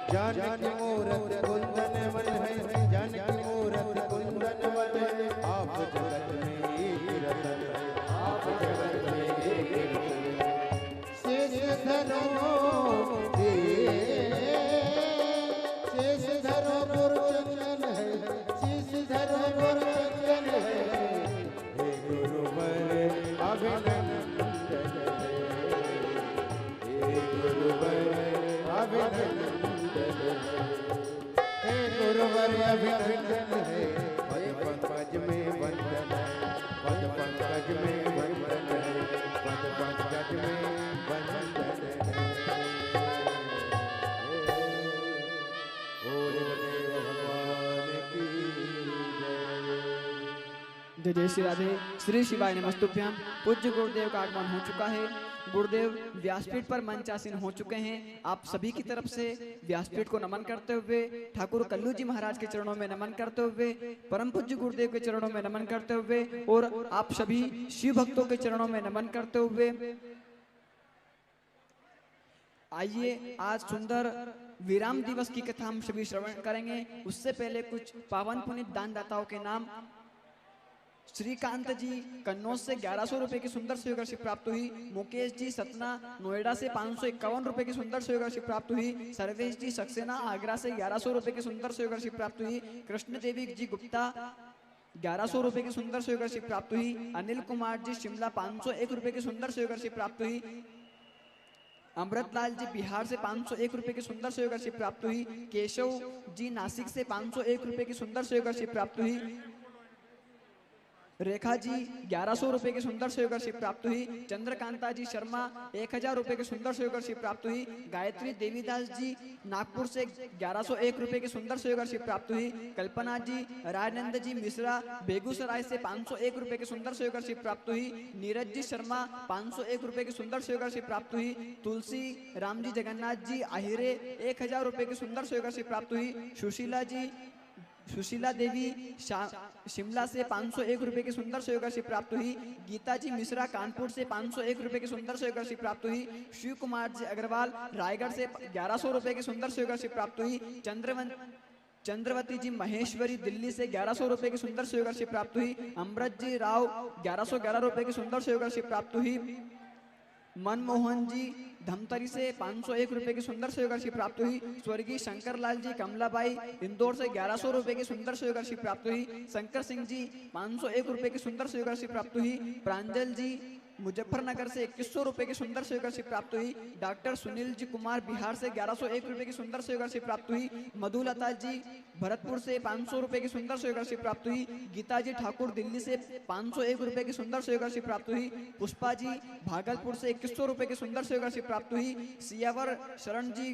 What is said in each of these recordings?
जानकी मूरत कुंदन वन है, जानकी मूरत कुंदन वन है। आप जगत में एक रतन है, आप जगत में एक रतन है। शेष धरो शेष धरो गुरुचंदन है, शेष धरो गुरुचंदन है। हे गुरुवर अभिनंदन है, हे गुरुवर अभिनंदन है, हे गुरुवर अभिनंदन है। पद पंकज में वंदन है, पद पंकज में वंदन है, पद पंकज में वंदन है। ओ देव भगवान की जय जय श्री राधे। श्री शिवाय नमस्तुभ्यम। पूज्य गुरुदेव का आगमन हो चुका है। गुरुदेव व्यासपीठ पर मंचासीन हो चुके हैं। आप सभी की तरफ से व्यासपीठ को नमन करते हुए, ठाकुर कल्लू जी महाराज के चरणों में नमन करते हुए, परम पूज्य गुरुदेव के चरणों में नमन करते हुए और आप सभी शिव भक्तों के चरणों में नमन करते हुए आइए आज सुंदर विराम दिवस की कथा हम सभी श्रवण करेंगे। उससे पहले कुछ पावन पुनीत दानदाताओं के नाम। श्रीकांत जी कन्नौज से 1100 रुपए की सुंदर सेवाराशि प्राप्त हुई। मुकेश जी सतना नोएडा से 551 रुपए की सुंदर सेवाराशि प्राप्त हुई। सर्वेश जी सक्सेना आगरा से 1100 रुपए की सुंदर सेवाराशि प्राप्त हुई। कृष्ण देवी जी गुप्ता 1100 रुपए की सुंदर सेवाराशि प्राप्त हुई। अनिल कुमार जी शिमला 501 रुपए की सुंदर सेवाराशि प्राप्त हुई। अमृतलाल जी बिहार से 501 रुपए की सुंदर सेवाराशि प्राप्त हुई। केशव जी नासिक से 501 रुपए की सुंदर सेवाराशि प्राप्त हुई। रेखा जी 1100 रुपए की सुंदर सेवाराशि प्राप्त हुई। चंद्रकांता जी शर्मा 1000 रुपए की सुंदर सेवाराशि प्राप्त हुई। गायत्री देवीदास जी नागपुर से 1101 रुपए की सुंदर सेवाराशि प्राप्त हुई। कल्पना जी राजनंद जी मिश्रा बेगूसराय से 501 रुपए की सुंदर सेवाराशि प्राप्त हुई। नीरज जी शर्मा 501 रुपए की सुंदर सेवाराशि प्राप्त हुई। तुलसी राम जी जगन्नाथ जी आहिरे 1000 रुपए की सुंदर सेवाराशि प्राप्त हुई। सुशीला देवी शिमला से 501 रुपए की सुंदर सेवाराशि प्राप्त हुई। गीता जी मिश्रा कानपुर से 501 रुपए की सुंदर सेवाराशि प्राप्त हुई। शिव कुमार जी अग्रवाल रायगढ़ से 1100 रुपए की सुंदर सेवाराशि प्राप्त हुई। चंद्रवती जी महेश्वरी दिल्ली से 1100 रुपए की सुंदर सेवाराशि प्राप्त हुई। अमृत जी राव 1111 रुपए की सुंदर सेवाराशि प्राप्त हुई। मनमोहन जी धमतरी से 501 रुपए की सुंदर सेवाराशि प्राप्त हुई। स्वर्गीय शंकरलाल जी कमलाबाई इंदौर से 1100 रुपए की सुंदर सेवाराशि प्राप्त हुई। शंकर सिंह जी 501 रुपए की सुंदर सेवाराशि प्राप्त हुई। प्रांजल जी मुजफ्फरनगर से 2100 रुपए की सुंदर सेवाराशि प्राप्त हुई। डॉक्टर सुनील जी कुमार बिहार से 1101 रुपए की सुंदर सेवाराशि प्राप्त हुई। मधुलता जी भरतपुर से 500 रुपए की सुंदर सेवाराशि प्राप्त हुई। गीता जी ठाकुर दिल्ली से 501 रुपए की सुंदर सेवाराशि प्राप्त हुई। पुष्पा जी भागलपुर से 2100 रुपए की सुंदर सेवाराशि प्राप्त हुई। सियावर शरण जी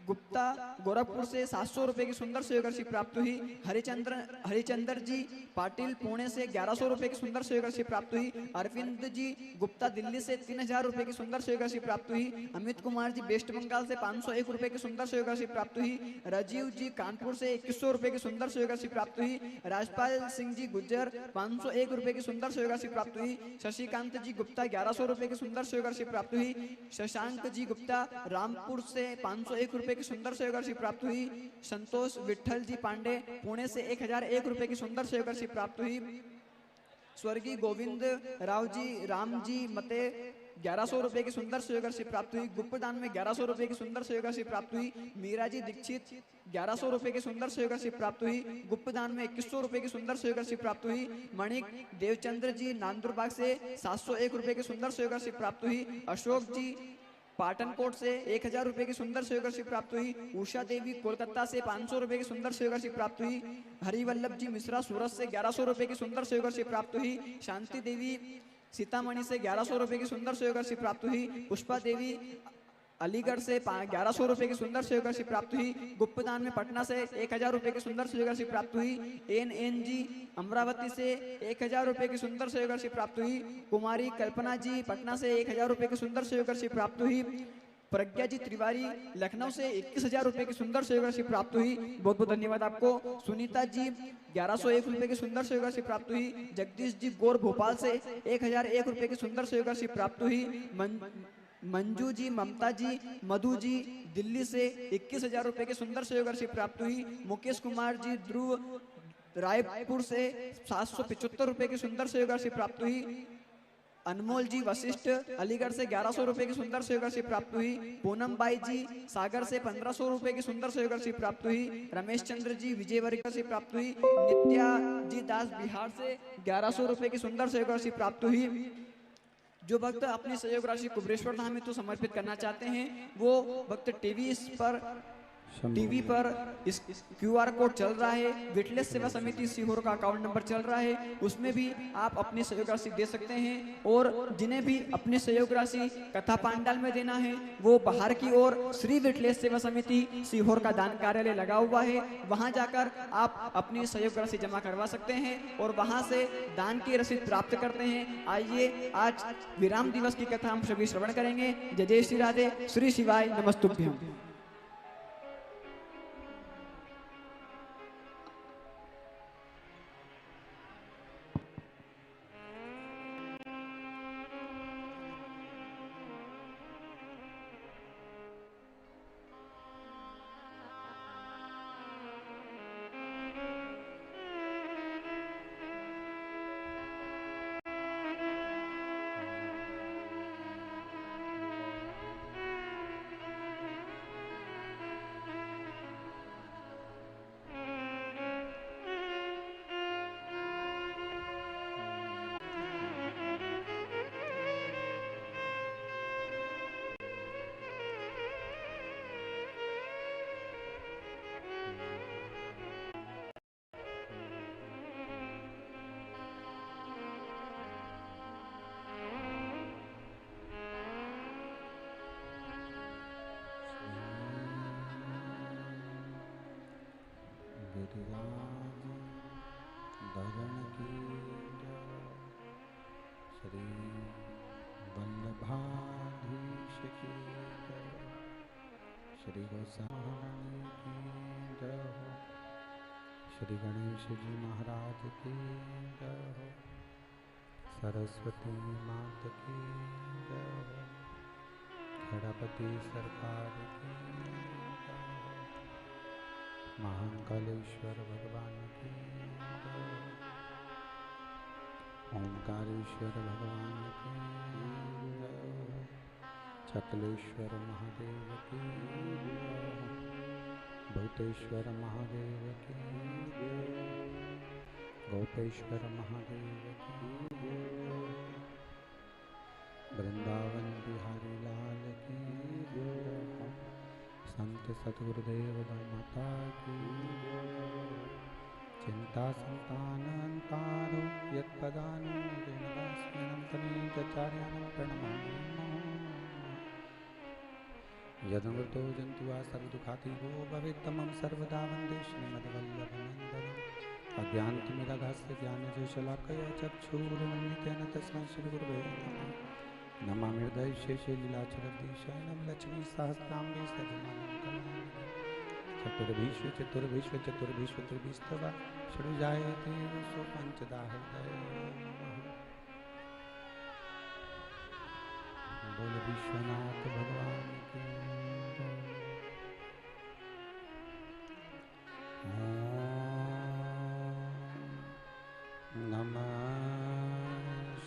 गुप्ता गोरखपुर से 700 रुपए की सुंदर सेवाराशि प्राप्त हुई। हरिचंद्र जी पाटिल पुणे से 1100 रुपए की सुंदर सेवाराशि प्राप्त हुई। अरविंद जी गुप्ता दिल्ली से 3000 रुपए की सुंदर सेवाराशि प्राप्त हुई। अमित कुमार जी वेस्ट बंगाल से 501 रुपए की सुंदर सेवाराशि प्राप्त हुई। राजीव जी कानपुर से 2100 रुपए की सुंदर सेवाराशि प्राप्त हुई। राजपाल सिंह जी गुज्जर 501 रुपए की सुंदर सेवाराशि प्राप्त हुई। शशिकांत जी गुप्ता 1100 रुपए की सुंदर सेवाराशि प्राप्त हुई। शशांक जी गुप्ता रामपुर से 501 रुपए की सुंदर सेवाराशि प्राप्त हुई। संतोष विठल जी पांडे पुणे से 1001 रुपए की सुंदर सेवाराशि प्राप्त हुई। स्वर्गीय गोविंद राव जी राम जी मते 1100 रुपए की सुंदर सेवाराशि प्राप्त हुई। गुप्तदान में 1100 रुपए की सुंदर सेवाराशि प्राप्त हुई। मीरा जी दीक्षित 1100 रुपए की सुंदर सेवाराशि प्राप्त हुई। गुप्तदान में 2100 रुपए की सुंदर सेवाराशि प्राप्त हुई। मणिक देवचंद्र जी नांदुरबाग से 701 रुपए की सुंदर सेवाराशि प्राप्त हुई। अशोक जी पाटनकोट से 1000 रुपए की सुंदर सेवाराशि प्राप्त हुई। उषा देवी कोलकाता से 500 रुपए की सुंदर सेवाराशि प्राप्त हुई। हरिवल्लभ जी मिश्रा सूरत से 1100 रुपए की सुंदर सेवाराशि प्राप्त हुई। शांति देवी सीतामढ़ी से 1100 रुपए की सुंदर सेवाराशि प्राप्त हुई। पुष्पा देवी अलीगढ़ से 1100 रुपए की सुंदर सेवाराशि प्राप्त हुई। गुप्तदान में पटना से 1000 रुपए की सुंदर सेवाराशि प्राप्त हुई। एन जी अमरावती से 1000 रुपए की सुंदर सेवाराशि प्राप्त हुई। कुमारी कल्पना जी पटना से 1000 रुपए की सुंदर सेवाराशि प्राप्त हुई। प्रज्ञा जी तिवारी लखनऊ से 21,000 रुपए की सुंदर सेवाराशि प्राप्त हुई। बहुत बहुत धन्यवाद आपको। सुनीता जी 1101 रुपए की सुंदर सेवाराशि प्राप्त हुई। जगदीश जी गौर भोपाल से 1001 रुपए की सुंदर सेवाराशि प्राप्त हुई। मंजू जी ममता जी मधु जी दिल्ली से 21,000 रुपए की सुंदर सहयोग राशि प्राप्त हुई। मुकेश कुमार जी ध्रुव रायपुर से 775 रुपए की सुंदर सहयोग राशि प्राप्त हुई। अनमोल जी वशिष्ठ अलीगढ़ से 1100 रुपए की सुंदर सहयोग राशि प्राप्त हुई। पूनम बाई जी सागर से 1500 रुपए की सुंदर सहयोग राशि प्राप्त हुई। रमेश चंद्र जी विजयवर्गीय से प्राप्त हुई। नित्या जी दास बिहार से 1100 रुपए की सुंदर सहयोग राशि प्राप्त हुई। जो भक्त अपनी सहयोग राशि कुबरेश्वर धाम में तो समर्पित करना चाहते हैं वो भक्त टीवी पर इस QR कोड चल रहा है। विटलेस सेवा समिति सीहोर का अकाउंट नंबर चल रहा है, उसमें भी आप अपनी सहयोग राशि दे सकते हैं। और जिन्हें भी अपनी सहयोग राशि कथा पांडाल में देना है वो बाहर की ओर श्री विटलेस सेवा समिति सीहोर का दान कार्यालय लगा हुआ है, वहां जाकर आप अपनी सहयोग राशि जमा करवा सकते हैं और वहां से दान की रसीद प्राप्त करते हैं। आइए आज विराम दिवस की कथा हम सभी श्रवण करेंगे। जय जय श्री राधे, श्री शिवाय नमस्तुभ्यं। धरण की श्री वल्लभाधीश की श्री गोसाई की जय हो। श्री गणेश जी महाराज की जय हो। सरस्वती मात की जय हो। खड़ापति सरकार की जय हो। महाकालेश्वर भगवान की जय हो। ओंकारेश्वर भगवान की जय हो। चकलेश्वर महादेव की जय हो। भूतेश्वर महादेव की जय हो। गोपेश्वर महादेव की जय हो। वृंदावन बिहारी लाल की जय हो। संत सतगुरुदेव माता की जय हो। चिंता संतानंतारो यत्पदानो देवदास्यनं तनीचार्यानं प्रणमामि। यदमृतो जन्तुवा सर्वदुःखातीतो भवेत्तमं सर्वदा वन्दे श्रीमद्वल्लभनन्दनम्। अज्ञानतिमिरागास्य ज्ञानजशलाकया चक्षुरुन्मिलितेन तस्मै श्रीगुरवे नमः। नमामि हृदयशेषे लीलाचरदीशाय नमः। लक्ष्मीसहस्राम्बे सजमानं कमलामिनीं। चतुर्भीष्व चतुर्भीष्व चतुर्भीष्व त्रिभिस्तवा षड्जायते सो पंचदा हृदय। बोल विश्वनाथ भगवान की जय। ओम नमः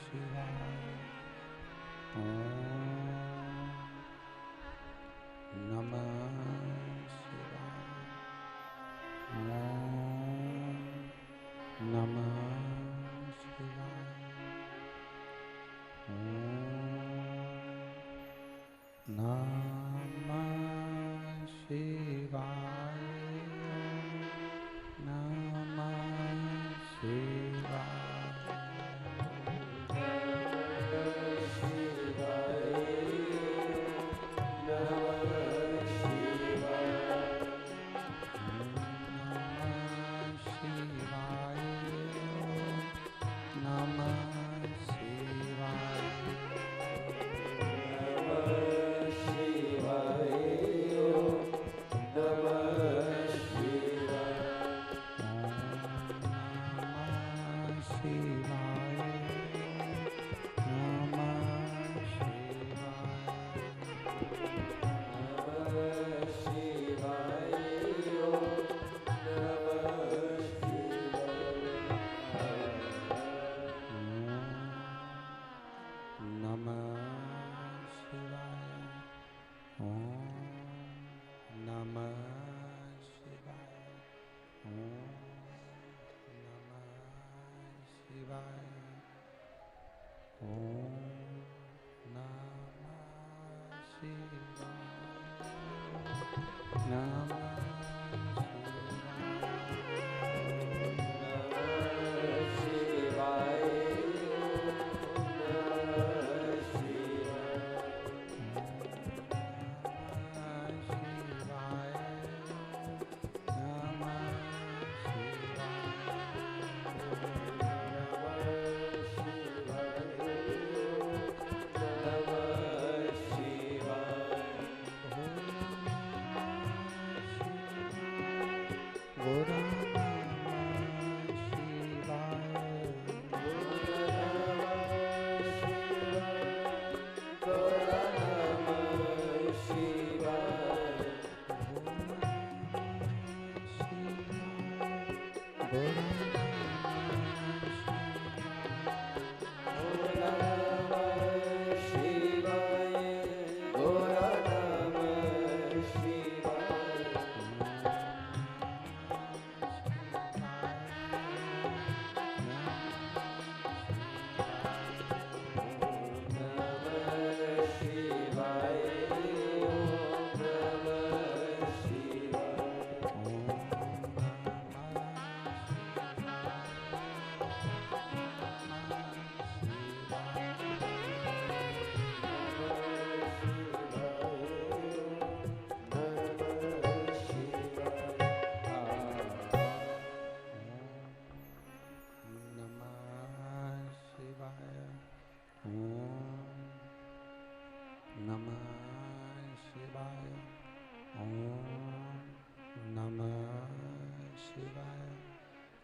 शिवाय। ओम नमः नमः शिवाय। नमः शिवाय। नमः शिवाय।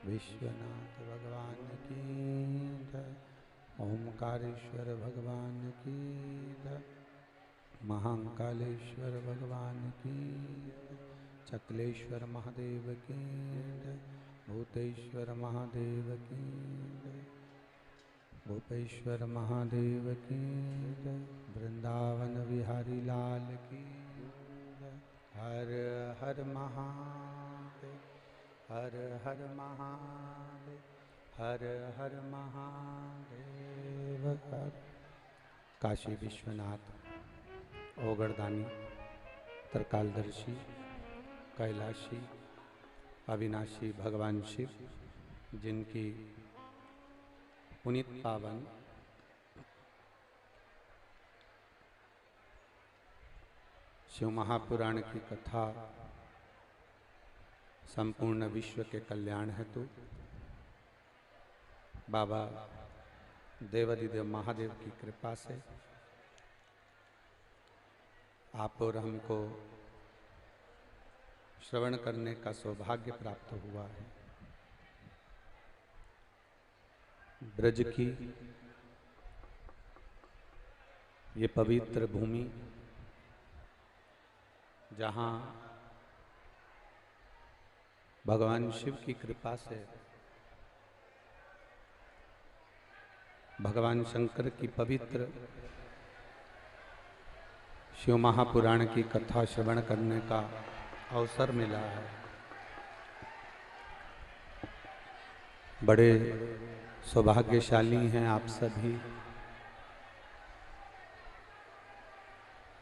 विश्वनाथ भगवान की जय। ओमकारेश्वर भगवान की जय। महाकालेश्वर भगवान की जय। चकलेश्वर महादेव की जय। भूतेश्वर महादेव की जय। भूपेश्वर महादेव की जय। वृंदावन बिहारी लाल की जय। हर हर महादेव, हर हर महादेव, हर हर महादेव। हर काशी विश्वनाथ, ओगरदानी, त्रिकालदर्शी, कैलाशी, अविनाशी भगवान शिव, जिनकी पुनीत पावन शिव महापुराण की कथा संपूर्ण विश्व के कल्याण हेतु बाबा देवाधिदेव महादेव की कृपा से आप और हमको श्रवण करने का सौभाग्य प्राप्त हुआ है। ब्रज की ये पवित्र भूमि, जहाँ भगवान शिव की कृपा से भगवान शंकर की पवित्र शिव महापुराण की कथा श्रवण करने का अवसर मिला है। बड़े सौभाग्यशाली हैं आप सभी,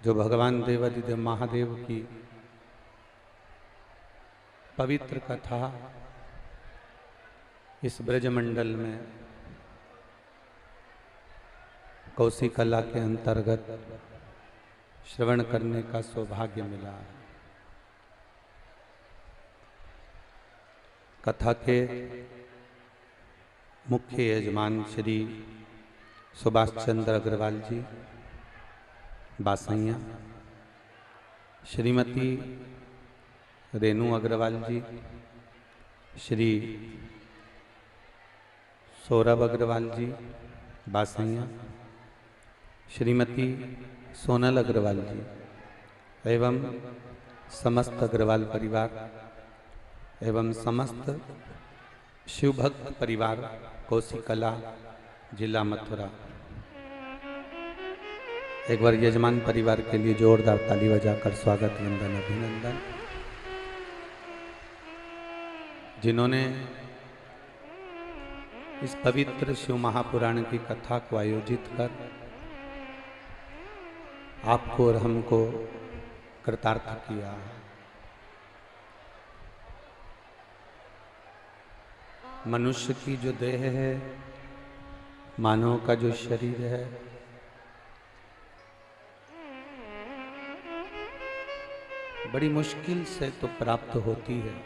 जो भगवान देवाधिदेव महादेव की पवित्र कथा इस ब्रजमंडल में कौशिकला के अंतर्गत श्रवण करने का सौभाग्य मिला है। कथा के मुख्य यजमान श्री सुभाष चंद्र अग्रवाल जी बासैया, श्रीमती रेणु अग्रवाल जी, श्री सौरभ अग्रवाल जी बासैया, श्रीमती सोनल अग्रवाल जी एवं समस्त अग्रवाल परिवार एवं समस्त शिवभक्त परिवार कौशिकला जिला मथुरा। एक बार यजमान परिवार के लिए जोरदार ताली बजाकर स्वागत वंदन अभिनंदन। जिन्होंने इस पवित्र शिव महापुराण की कथा को आयोजित कर आपको और हमको कृतार्थ किया है। मनुष्य की जो देह है, मानव का जो शरीर है, बड़ी मुश्किल से तो प्राप्त होती है।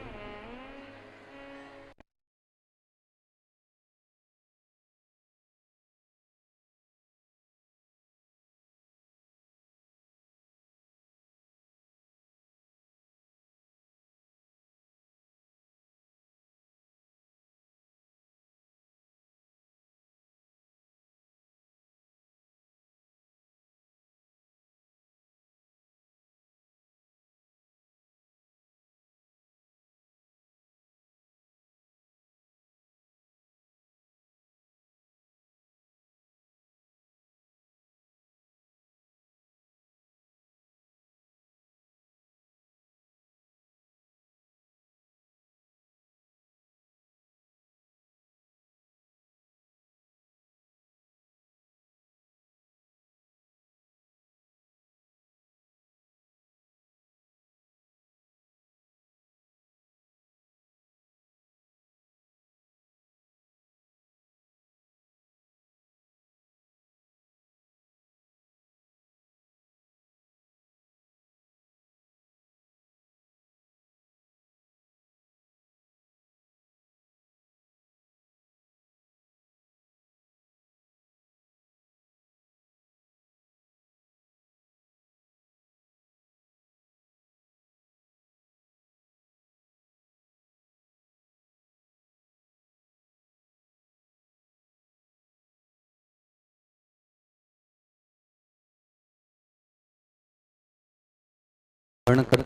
वर्ण कर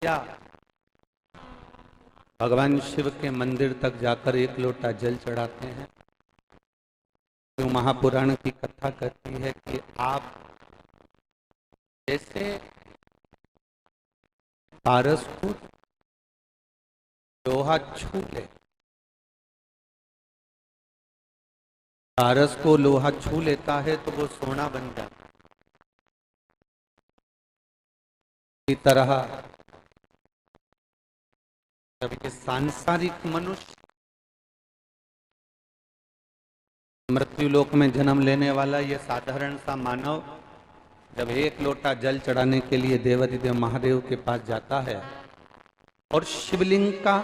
क्या भगवान शिव के मंदिर तक जाकर एक लोटा जल चढ़ाते हैं। तो महापुराण की कथा कहती है कि आप जैसे पारस को लोहा छू ले, पारस को लोहा छू लेता है तो वो सोना बन जाता है। इसी तरह जब ये सांसारिक मनुष्य मृत्यु लोक में जन्म लेने वाला ये साधारण सा मानव जब एक लोटा जल चढ़ाने के लिए देवाधिदेव महादेव के पास जाता है और शिवलिंग का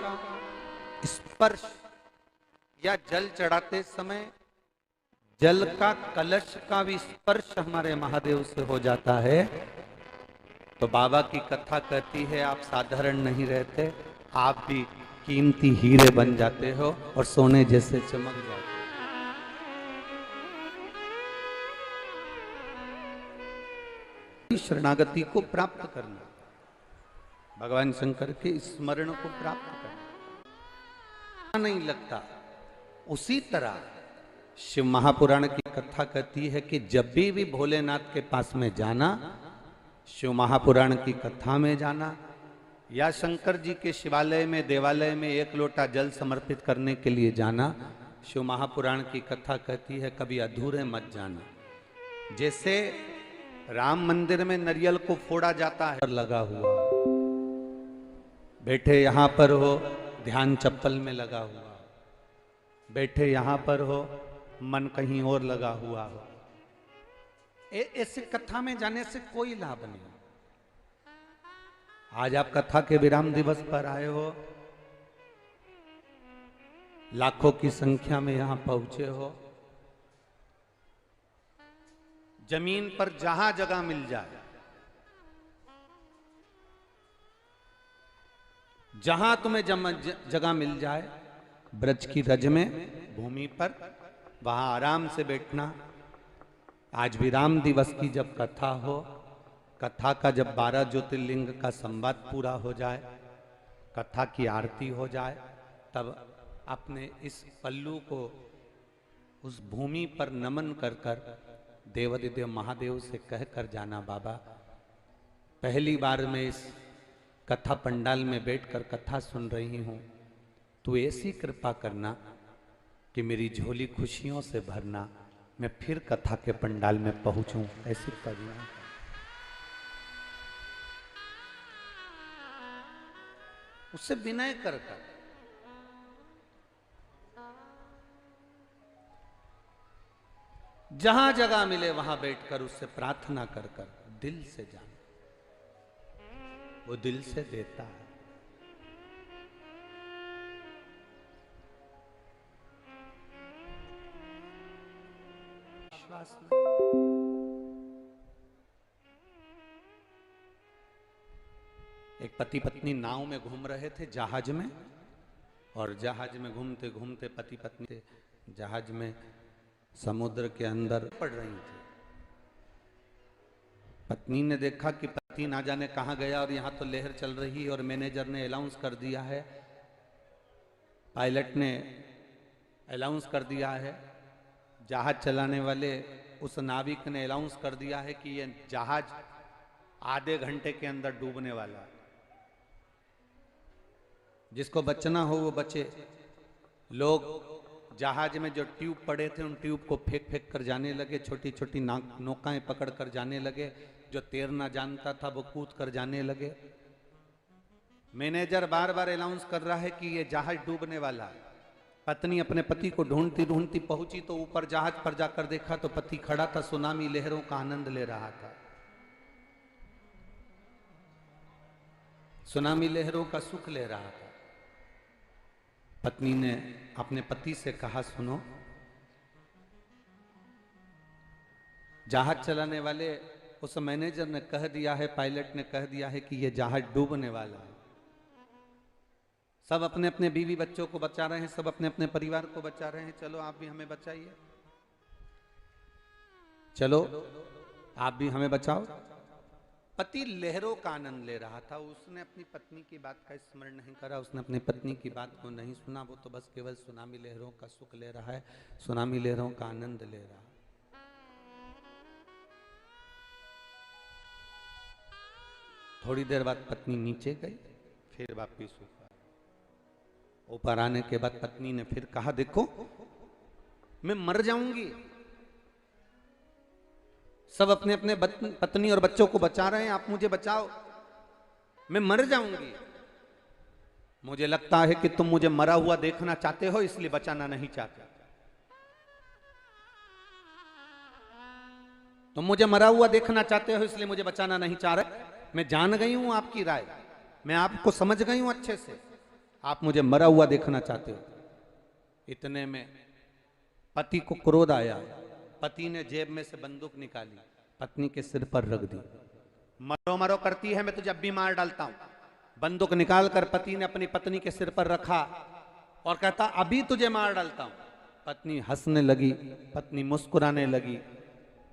स्पर्श या जल चढ़ाते समय जल का कलश का भी स्पर्श हमारे महादेव से हो जाता है, तो बाबा की कथा कहती है आप साधारण नहीं रहते, आप भी कीमती हीरे बन जाते हो और सोने जैसे चमक जाते हो। शरणागति को प्राप्त करना, भगवान शंकर के स्मरण को प्राप्त करना नहीं लगता। उसी तरह शिव महापुराण की कथा कहती है कि जब भी भोलेनाथ के पास में जाना, शिव महापुराण की कथा में जाना या शंकर जी के शिवालय में देवालय में एक लोटा जल समर्पित करने के लिए जाना, शिव महापुराण की कथा कहती है कभी अधूरे मत जाना। जैसे राम मंदिर में नारियल को फोड़ा जाता है, लगा हुआ बैठे यहां पर हो, ध्यान चप्पल में लगा हुआ, बैठे यहां पर हो, मन कहीं और लगा हुआ हो, ऐसे कथा में जाने से कोई लाभ नहीं। आज आप कथा के विराम दिवस पर आए हो, लाखों की संख्या में यहां पहुंचे हो, जमीन पर जहां जगह मिल जाए, जहां तुम्हें जगह मिल जाए, ब्रज की रज में भूमि पर वहां आराम से बैठना। आज विराम दिवस की जब कथा हो, कथा का जब 12 ज्योतिर्लिंग का संवाद पूरा हो जाए, कथा की आरती हो जाए, तब अपने इस पल्लू को उस भूमि पर नमन कर कर देवाधिदेव महादेव से कह कर जाना, बाबा पहली बार मैं इस कथा पंडाल में बैठकर कथा सुन रही हूँ, तू ऐसी कृपा करना कि मेरी झोली खुशियों से भरना, मैं फिर कथा के पंडाल में पहुंचूं, ऐसी करना। उससे विनय कर कर जहां जगह मिले वहां बैठकर उससे प्रार्थना कर कर दिल से जाना, वो दिल से देता है। विश्वास में एक पति पत्नी नाव में घूम रहे थे, जहाज में, और जहाज में घूमते घूमते पति पत्नी जहाज में समुद्र के अंदर पड़ रही थी। पत्नी ने देखा कि पति ना जाने कहां गया और यहां तो लहर चल रही है, और मैनेजर ने अनाउंस कर दिया है, पायलट ने अनाउंस कर दिया है, जहाज चलाने वाले उस नाविक ने अनाउंस कर दिया है कि ये जहाज आधे घंटे के अंदर डूबने वाला है, जिसको बचना हो वो बचे। लोग जहाज में जो ट्यूब पड़े थे उन ट्यूब को फेंक फेंक कर जाने लगे, छोटी छोटी नौकाएं पकड़ कर जाने लगे, जो तैरना जानता था वो कूद कर जाने लगे। मैनेजर बार बार अनाउंस कर रहा है कि ये जहाज डूबने वाला है। पत्नी अपने पति को ढूंढती ढूंढती पहुंची तो ऊपर जहाज पर जाकर देखा तो पति खड़ा था, सुनामी लहरों का आनंद ले रहा था। सुनामी लहरों का सुख ले रहा था। पत्नी ने अपने पति से कहा, सुनो, जहाज चलाने वाले उस मैनेजर ने कह दिया है, पायलट ने कह दिया है कि यह जहाज डूबने वाला है। सब अपने अपने बीवी बच्चों को बचा रहे हैं, सब अपने अपने परिवार को बचा रहे हैं, चलो आप भी हमें बचाइए, चलो आप भी हमें बचाओ। पति लहरों का आनंद ले रहा था, उसने अपनी पत्नी की बात का स्मरण नहीं करा, उसने अपनी पत्नी की बात को नहीं सुना, वो तो बस केवल सुनामी लहरों का सुख ले रहा है, सुनामी लहरों का आनंद ले रहा है। थोड़ी देर बाद पत्नी नीचे गई, फिर वापिस ऊपर। ऊपर आने के बाद पत्नी ने फिर कहा, देखो मैं मर जाऊंगी, सब अपने अपने पत्नी और बच्चों को बचा रहे हैं, आप मुझे बचाओ, मैं मर जाऊंगी। मुझे लगता है कि तुम मुझे मरा हुआ देखना चाहते हो, इसलिए बचाना नहीं चाहते। तुम मुझे मरा हुआ देखना चाहते हो, इसलिए मुझे बचाना नहीं चाह रहे। मैं जान गई हूं आपकी राय, मैं आपको समझ गई हूं अच्छे से, आप मुझे मरा हुआ देखना चाहते हो। इतने में पति को क्रोध आया, पति ने जेब में से बंदूक निकाली, पत्नी के सिर पर रख दी। मरो मरो करती है, मैं तुझे अब भी मार डालता हूं। बंदूक निकालकर पति ने अपनी पत्नी के सिर पर रखा और कहता, अभी तुझे मार डालता हूं। पत्नी हंसने लगी, पत्नी मुस्कुराने लगी।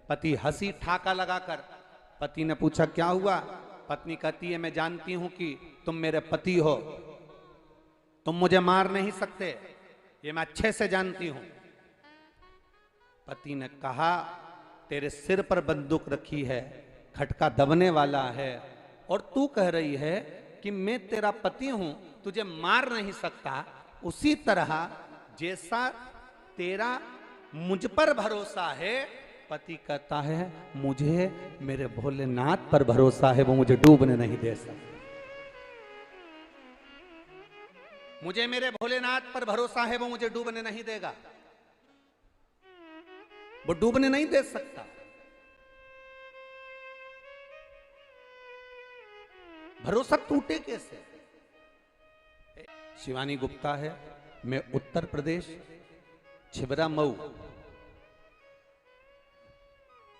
पति हंसी ठाका लगाकर, पति ने पूछा क्या हुआ? पत्नी कहती है, मैं जानती हूं कि तुम मेरे पति हो, तुम मुझे मार नहीं सकते, ये मैं अच्छे से जानती हूं। पति ने कहा, तेरे सिर पर बंदूक रखी है, खटका दबने वाला है, और तू कह रही है कि मैं तेरा पति हूं, तुझे मार नहीं सकता। उसी तरह जैसा तेरा मुझ पर भरोसा है, पति कहता है मुझे मेरे भोलेनाथ पर भरोसा है, वो मुझे डूबने नहीं दे सकता। मुझे मेरे भोलेनाथ पर भरोसा है, वो मुझे डूबने नहीं देगा, वो डूबने नहीं दे सकता। भरोसा टूटे कैसे? शिवानी गुप्ता है, मैं उत्तर प्रदेश छिबरा मऊ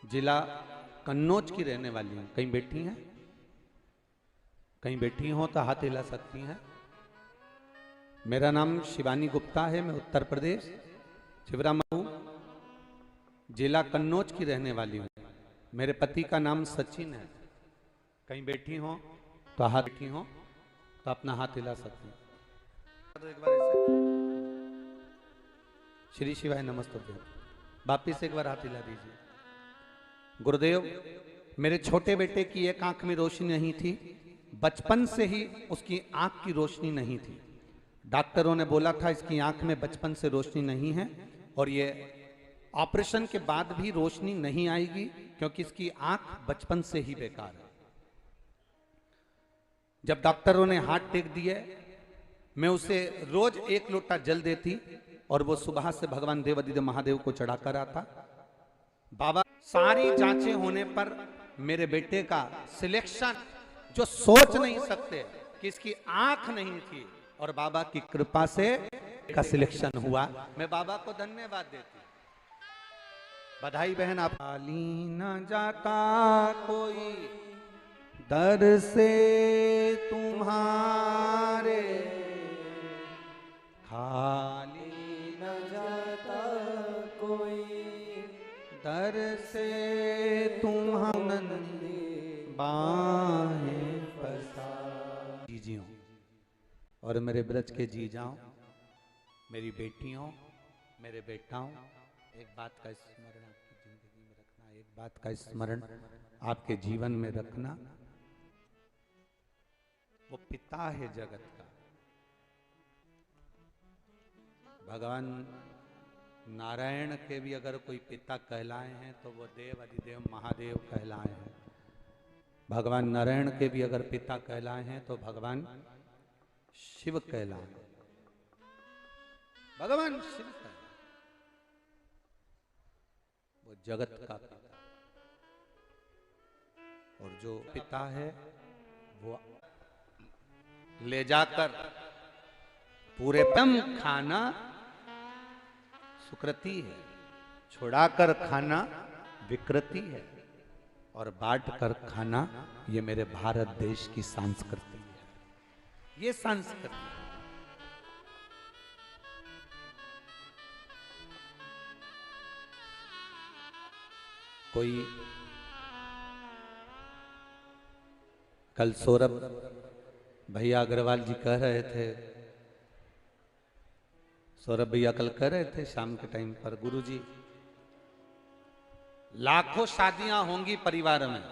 जिला कन्नौज की रहने वाली हूं। कहीं बैठी हैं? कहीं बैठी हो तो हाथ हिला सकती हैं। मेरा नाम शिवानी गुप्ता है, मैं उत्तर प्रदेश छिबरा मऊ जिला कन्नौज की रहने वाली हूँ। मेरे पति का नाम सचिन है। कहीं बैठी हो तो हाथ, बैठी हो तो अपना हाथ हिला सकती हैं। तो एक बार ऐसे श्री शिवाय नमस्तुभ्यं, वापिस एक बार हाथ हिला दीजिए। गुरुदेव, मेरे छोटे बेटे की एक आंख में रोशनी नहीं थी, बचपन से ही उसकी आंख की रोशनी नहीं थी। डॉक्टरों ने बोला था इसकी आंख में बचपन से रोशनी नहीं है और ये ऑपरेशन के बाद भी रोशनी नहीं आएगी, क्योंकि इसकी आंख बचपन से ही बेकार है। जब डॉक्टरों ने हाथ टेक दिए, मैं उसे रोज 1 लोटा जल देती और वो सुबह से भगवान देवादिदेव महादेव को चढ़ाकर आता। बाबा सारी जांचें होने पर मेरे बेटे का सिलेक्शन, जो सोच नहीं सकते कि इसकी आंख नहीं थी, और बाबा की कृपा से का सिलेक्शन हुआ। मैं बाबा को धन्यवाद देती हूँ। बधाई बहन। आप खाली न जाता कोई दर से तुम्हारे, खाली न जाता कोई दर से तुम्हारे बाहें पसा। जीजियों और मेरे ब्रज के जीजाओं, मेरी बेटियों, मेरे बेटाओं, एक बात का स्मरण आपकी जिंदगी में रखना, एक बात का स्मरण आपके जीवन में रखना। वो पिता है जगत का। भगवान नारायण के भी अगर कोई पिता कहलाए हैं तो वो देव अधिदेव महादेव कहलाए हैं। भगवान नारायण के भी अगर पिता कहलाए हैं तो भगवान शिव कहलाए। भगवान शिव कहलाए, वो जगत का पिता। और जो पिता है वो ले जाकर पूरे पम खाना सुकृति है, छुड़ाकर खाना विकृति है, और बांट कर खाना ये मेरे भारत देश की संस्कृति है। ये संस्कृति है। कोई कल सौरभ भैया अग्रवाल जी कह रहे थे, सौरभ भैया कल कह रहे थे शाम के टाइम पर, गुरुजी लाखों शादियां होंगी परिवार में,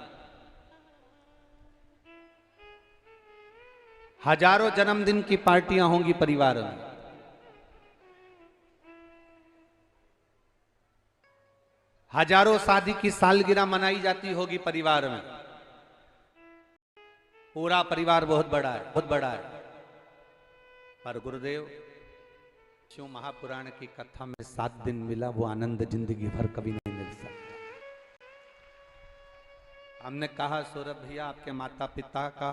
हजारों जन्मदिन की पार्टियां होंगी परिवार में, हजारों शादी की सालगिरह मनाई जाती होगी परिवार में। पूरा परिवार बहुत बड़ा है, बहुत बड़ा है। पर गुरुदेव शिव महापुराण की कथा में 7 दिन मिला, वो आनंद जिंदगी भर कभी नहीं मिल सकता। हमने कहा सौरभ भैया आपके माता पिता का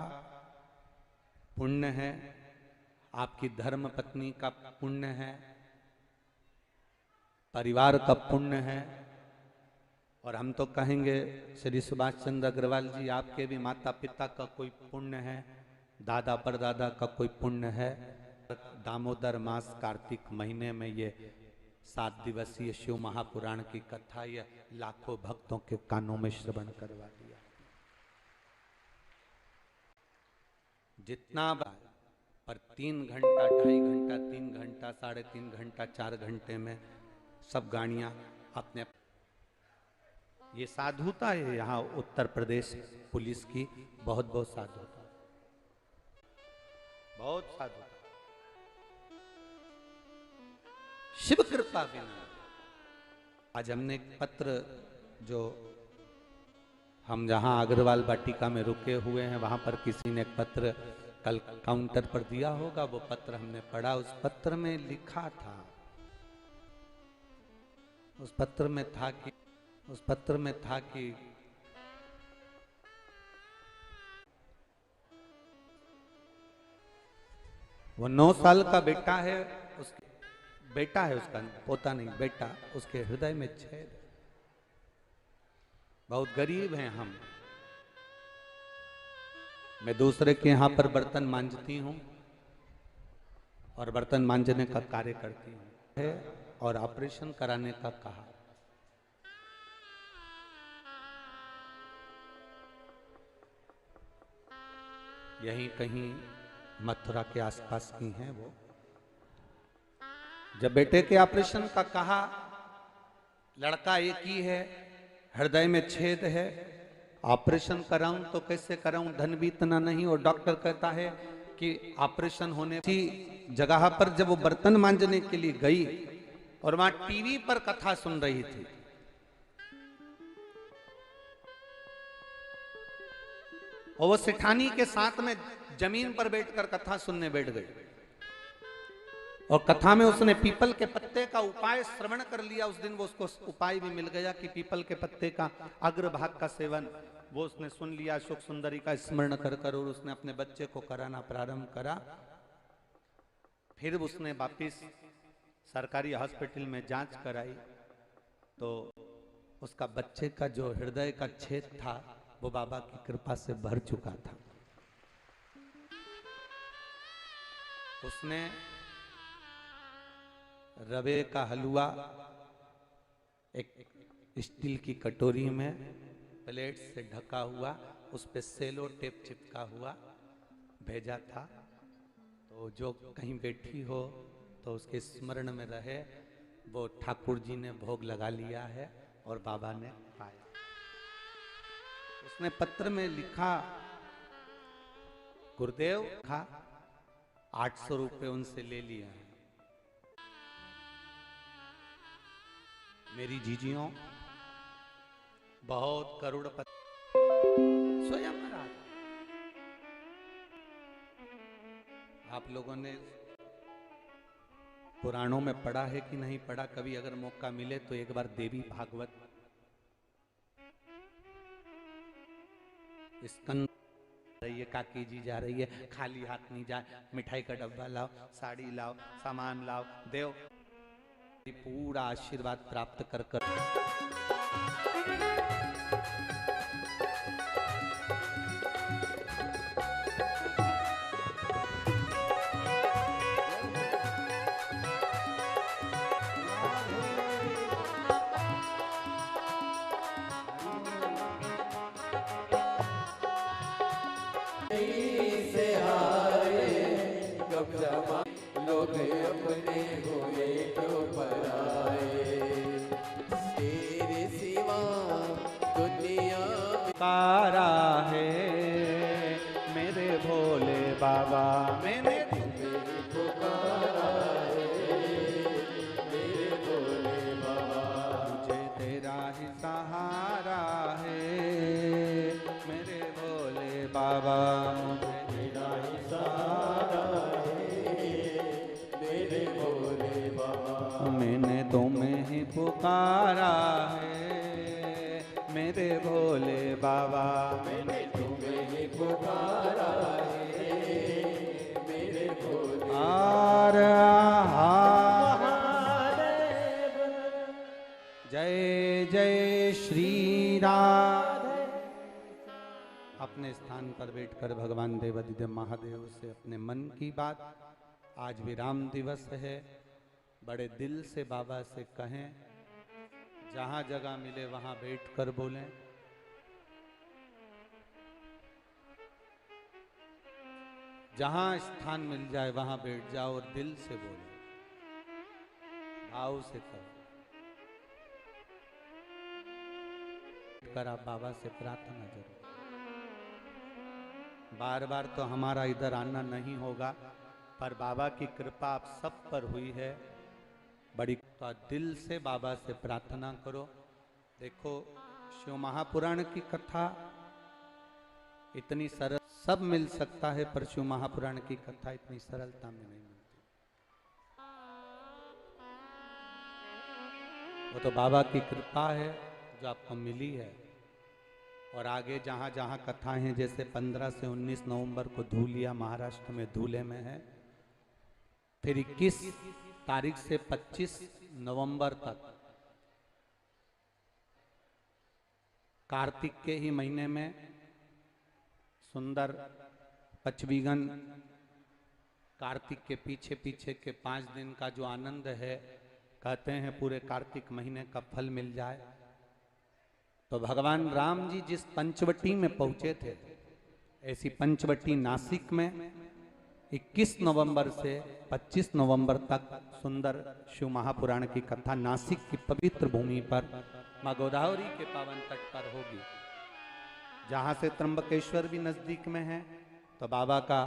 पुण्य है, आपकी धर्म पत्नी का पुण्य है, परिवार का पुण्य है, और हम तो कहेंगे श्री सुभाष चंद्र अग्रवाल जी आपके भी माता पिता का कोई पुण्य है, दादा परदादा का कोई पुण्य है। दामोदर मास कार्तिक महीने में ये 7 दिवसीय शिव महापुराण की कथा ये लाखों भक्तों के कानों में श्रवण करवा दिया। जितना पर 3 घंटा, 2.5 घंटा, 3 घंटा, 3.5 घंटा, 4 घंटे में सब गाड़ियां अपने, ये साधुता है यहाँ उत्तर प्रदेश पुलिस की, बहुत बहुत साधुता, बहुत साधुता। शिव कृपा बिना। आज हमने एक पत्र, जो हम जहां अग्रवाल वाटिका में रुके हुए हैं वहां पर किसी ने एक पत्र कल काउंटर पर दिया होगा, वो पत्र हमने पढ़ा। उस पत्र में लिखा था, उस पत्र में था कि वो 9 साल का बेटा है, बेटा है उसका, पोता नहीं बेटा, उसके हृदय में छेद। बहुत गरीब हैं हम। मैं दूसरे के यहां पर बर्तन मांजती हूं और बर्तन मांजने का कार्य करती हूं है, और ऑपरेशन कराने का कहा। यहीं कहीं मथुरा के आसपास की हैं वो। जब बेटे के ऑपरेशन का कहा, लड़का एक ही है, हृदय में छेद है, ऑपरेशन कराऊं तो कैसे कराऊं, धन भी इतना नहीं। और डॉक्टर कहता है कि ऑपरेशन होने की जगह पर जब वो बर्तन मांजने के लिए गई और वहां टीवी पर कथा सुन रही थी, और वो सेठानी के साथ में जमीन पर बैठकर कथा सुनने बैठ गई। और कथा में उसने पीपल के पत्ते का उपाय श्रवण कर लिया। उस दिन वो उसको उपाय भी मिल गया कि पीपल के पत्ते का अग्रभाग का सेवन, वो उसने सुन लिया। सुख सुंदरी का स्मरण कर कर और उसने अपने बच्चे को कराना प्रारंभ करा। फिर उसने वापिस सरकारी हॉस्पिटल में जांच कराई तो उसका बच्चे का जो हृदय का छेद था वो बाबा की कृपा से भर चुका था। उसने रवे का हलवा एक स्टील की कटोरी में प्लेट से ढका हुआ, उस पे सेलो टेप चिपका हुआ भेजा था। तो जो कहीं बैठी हो तो उसके स्मरण में रहे, वो ठाकुर जी ने भोग लगा लिया है और बाबा ने पाया। उसने पत्र में लिखा, गुरुदेव था 800 रुपये उनसे ले लिया है। मेरी जीजियों बहुत करोड़पति स्वयं राज। आप लोगों ने पुराणों में पढ़ा है कि नहीं पढ़ा? कभी अगर मौका मिले तो एक बार देवी भागवत स्कंद रही है, काकी जी जा रही है, खाली हाथ नहीं जाए, मिठाई का डब्बा लाओ, साड़ी लाओ, सामान लाओ, देव पूरा आशीर्वाद प्राप्त कर कर लोग अपने हुए क्यों पराए, तेरे सिवा दुनिया तारा है मेरे भोले बाबा। मैंने तुम्हें पुकारा है मेरे भोले बाबा, मुझे तेरा ही सहारा है मेरे भोले बाबा। मुझे तेरा ही सहारा मैंने तुम्हें ही पुकारा है मेरे भोले बाबा। मैंने तुम्हें ही पुकारा है मेरे भोले आर जय जय श्री राम। अपने स्थान पर बैठकर भगवान देवादिदेव महादेव से अपने मन की बात, आज विराम दिवस है, बड़े दिल से बाबा से कहें, जहां जगह मिले वहां बैठकर बोलें। जहां स्थान मिल जाए वहां बैठ जाओ और दिल से बोलो, भाव से कहो। कर आप बाबा से प्रार्थना करो। बार बार तो हमारा इधर आना नहीं होगा, पर बाबा की कृपा आप सब पर हुई है बड़ी, तो दिल से बाबा से प्रार्थना करो। देखो शिव महापुराण की कथा इतनी सरल, सब मिल सकता है, पर शिव महापुराण की कथा इतनी सरलता में नहीं मिलती। वो तो बाबा की कृपा है जो आपको मिली है। और आगे जहां जहां कथाएं हैं, जैसे 15 से 19 नवंबर को धूलिया महाराष्ट्र में धूले में है, फिर 21 तारीख से 25 नवंबर तक कार्तिक के ही महीने में सुंदर पचवीगन, कार्तिक के पीछे पीछे के 5 दिन का जो आनंद है, कहते हैं पूरे कार्तिक महीने का फल मिल जाए। तो भगवान राम जी जिस पंचवटी में पहुंचे थे, ऐसी पंचवटी नासिक में 21 नवंबर से 25 नवंबर तक सुंदर शिव महापुराण की कथा नासिक की पवित्र भूमि पर माँ गोदावरी के पावन तट पर होगी। जहां से त्र्यंबकेश्वर भी नजदीक में है, तो बाबा का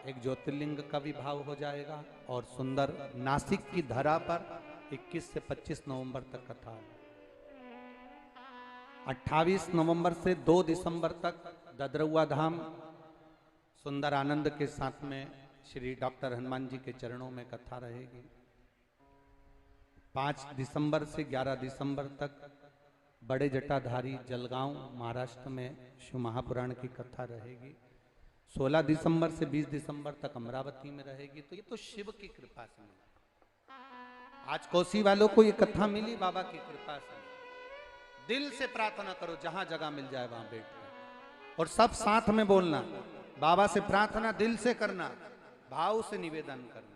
एक ज्योतिर्लिंग का भी भाव हो जाएगा। और सुंदर नासिक की धरा पर 21 से 25 नवंबर तक कथा है। 28 नवंबर से 2 दिसंबर तक ददरुआ धाम सुंदर आनंद के साथ में श्री डॉक्टर हनुमान जी के चरणों में कथा रहेगी। 5 दिसंबर से 11 दिसंबर तक बड़े जटाधारी जलगांव महाराष्ट्र में शिव महापुराण की कथा रहेगी। 16 दिसंबर से 20 दिसंबर तक अमरावती में रहेगी। तो ये तो शिव की कृपा से मिला। आज कोसी वालों को ये कथा मिली बाबा की कृपा से। दिल से प्रार्थना करो, जहां जगह मिल जाए वहां बैठ कर, और सब साथ में बोलना। बाबा से प्रार्थना दिल से करना, भाव से निवेदन करना।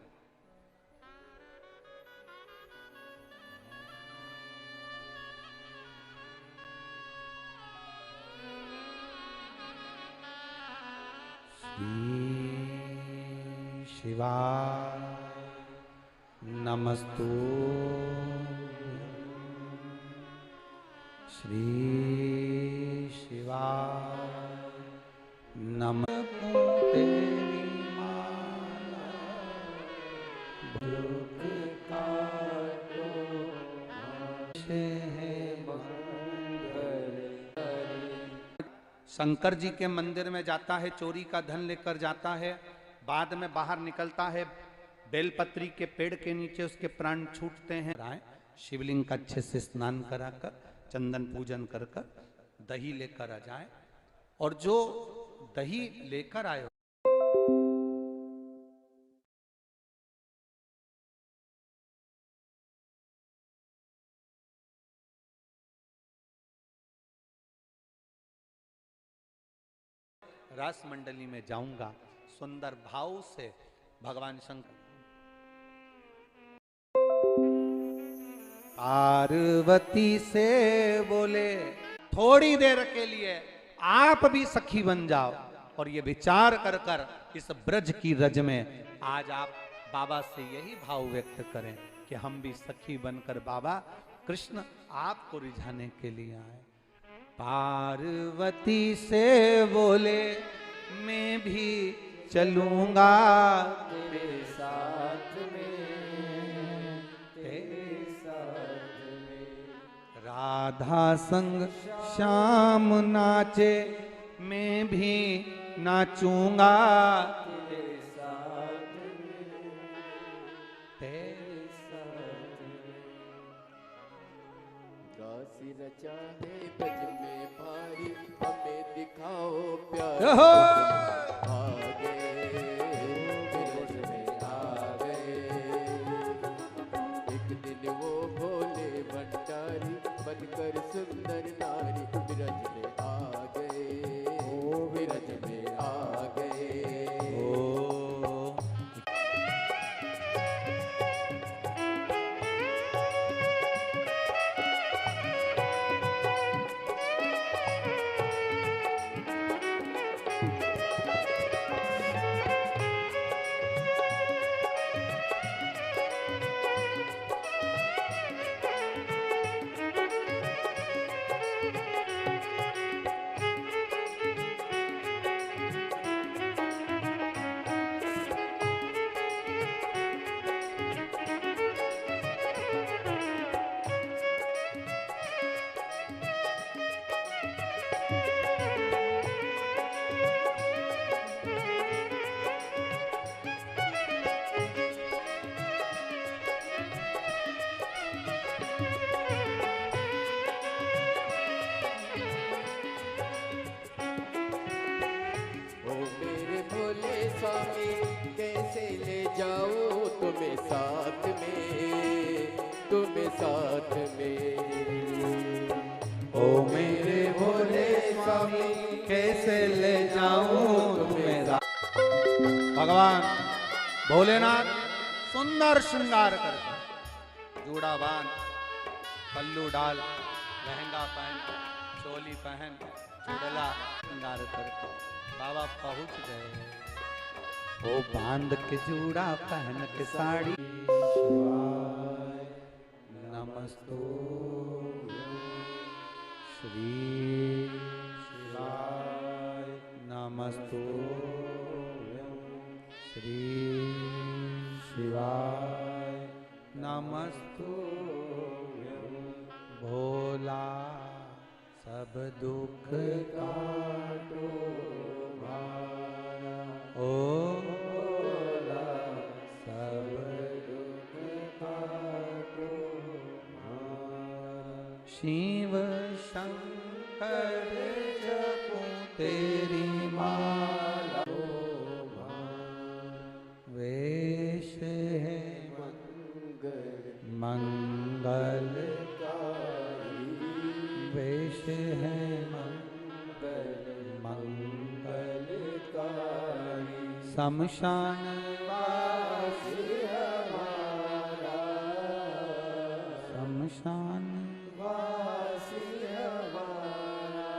शिवाय नमस्तु श्री शिवाय नमः। तेरी माला दुख काटो शंकर जी के मंदिर में जाता है, चोरी का धन लेकर जाता है, बाद में बाहर निकलता है, बेलपत्री के पेड़ के नीचे उसके प्राण छूटते हैं। शिवलिंग का अच्छे से स्नान कराकर चंदन पूजन कर दही लेकर आ जाए, और जो दही लेकर आए रास मंडली में जाऊंगा, सुंदर भाव से भगवान शंकर। पार्वती से बोले थोड़ी देर के लिए आप भी सखी बन जाओ, और ये विचार कर कर इस ब्रज की रज में आज आप बाबा से यही भाव व्यक्त करें कि हम भी सखी बनकर बाबा कृष्ण आपको रिझाने के लिए आए। पार्वती से बोले मैं भी चलूंगा तेरे साथ में, तेरे साथ में। राधा संग श्याम नाचे मैं भी नाचूंगा तेरे साथ में, तेरे साथ में। दासी रचा है ब्रज में भारी, हमें दिखाओ प्यार। आ गए ब्रज में आ गए, एक दिन वो भोले भंडारी बनकर सुंदर नारी ब्रज में आ गए, ब्रज में आ गए। स्वामी कैसे ले जाऊं तुम्हें साथ में, तुम्हें साथ में। ओ मेरे भोले स्वामी कैसे ले जाऊं तुम्हें साथ। भगवान भोलेनाथ सुंदर श्रृंगार कर, जूड़ा बांध, पल्लू डाल, लहंगा पहन, चोली पहन, चुड़ला श्रृंगार कर बाबा पहुंच गए। ओ बांध के जूड़ा पहन के साड़ी, शिवाय नमस्तु श्री शिवाय नमस्तु श्री शिवाय नमस्तु। भोला सब दुख काटो भारा, ओ शिव शंकर जपूं तेरी माला, वेश है मंगलकारी, वेश है मंगलकारी, शमशान वासी हमारा, शमशान वासी हमारा,